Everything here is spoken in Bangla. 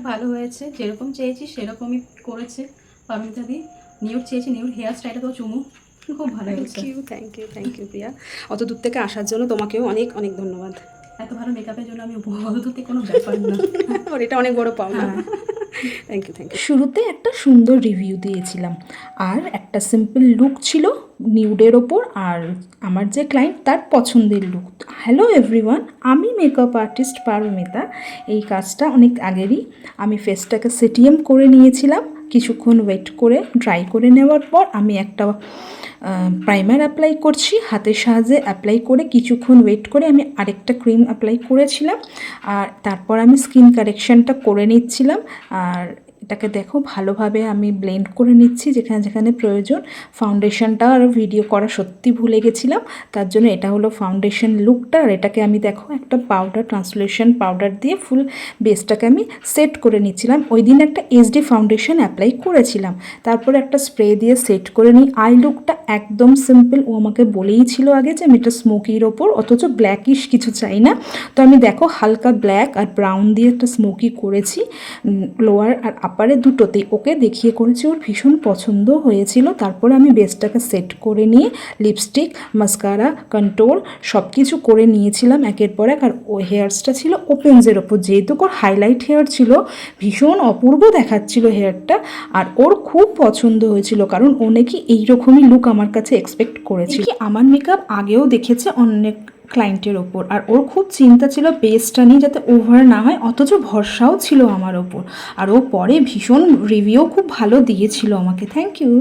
ভালো হয়েছে, যেরকম চেয়েছি সেরকমই করেছে পারমিতা দি। নিউড চেয়েছি, নিউড হেয়ার স্টাইলটা তো চুমু খুব ভালো হয়েছে। থ্যাংক ইউ প্রিয়া, অত দূর থেকে আসার জন্য তোমাকেও অনেক অনেক ধন্যবাদ। এত ভালো মেকআপের জন্য আমি অত কোনো ব্যাপার না। ওর এটা অনেক বড় পাওনা। হ্যাঁ, থ্যাংক ইউ। শুরুতে একটা সুন্দর রিভিউ দিয়েছিলাম, আর একটা সিম্পল লুক ছিল নিউডের ওপর, আর আমার যে ক্লায়েন্ট তার পছন্দের লুক। হ্যালো এভরিওয়ান, আমি মেকআপ আর্টিস্ট পারমিতা। এই কাজটা অনেক আগেরই। আমি ফেসটাকে সেটিএম করে নিয়েছিলাম, কিছুক্ষণ ওয়েট করে ড্রাই করে নেওয়ার পর আমি একটা প্রাইমার অ্যাপ্লাই করছি, হাতের সাহায্যে অ্যাপ্লাই করে কিছুক্ষণ ওয়েট করে আমি আরেকটা ক্রিম অ্যাপ্লাই করেছিলাম, আর তারপর আমি স্কিন কারেকশানটা করে নিচ্ছিলাম। আর এটাকে দেখো ভালোভাবে আমি ব্লেন্ড করে নিচ্ছি যেখানে যেখানে প্রয়োজন। ফাউন্ডেশনটা আর ভিডিও করা সত্যি ভুলে গেছিলাম, তার জন্য এটা হলো ফাউন্ডেশন লুকটা। আর এটাকে আমি দেখো একটা পাউডার, ট্রান্সলুশন পাউডার দিয়ে ফুল বেসটাকে আমি সেট করে নিচ্ছিলাম। ওই দিন একটা এইচডি ফাউন্ডেশন অ্যাপ্লাই করেছিলাম, তারপরে একটা স্প্রে দিয়ে সেট করে নিই। আই লুকটা একদম সিম্পল, ও আমাকে বলেই ছিল আগে যে আমি এটা স্মোকির ওপর, অথচ ব্ল্যাকিশ কিছু চাই না। তো আমি দেখো হালকা ব্ল্যাক আর ব্রাউন দিয়ে একটা স্মোকি করেছি, লোয়ার আর আপারে দুটোতেই ওকে দেখিয়ে করেছি, ওর ভীষণ পছন্দ হয়েছিল। তারপরে আমি বেসটাকে সেট করে নিয়ে লিপস্টিক, মাস্কারা, কন্ট্রোল সব কিছু করে নিয়েছিলাম একের পর এক। আর ও হেয়ারসটা ছিল ওপেনসের ওপর, যেহেতু ওর হাইলাইট হেয়ার ছিল, ভীষণ অপূর্ব দেখাচ্ছিল হেয়ারটা, আর ওর খুব পছন্দ হয়েছিল, কারণ ও নাকি এইরকমই লুক আমার কাছে এক্সপেক্ট করেছিল। আমার মেকআপ আগেও দেখেছে অনেক ক্লায়েন্টের ওপর, আর ওর খুব চিন্তা ছিল বেসটা নিয়ে যাতে ওভার না হয়, অথচ ভরসাও ছিল আমার ওপর। আর ও পরে ভীষণ রিভিউ খুব ভালো দিয়েছিল আমাকে। Thank you.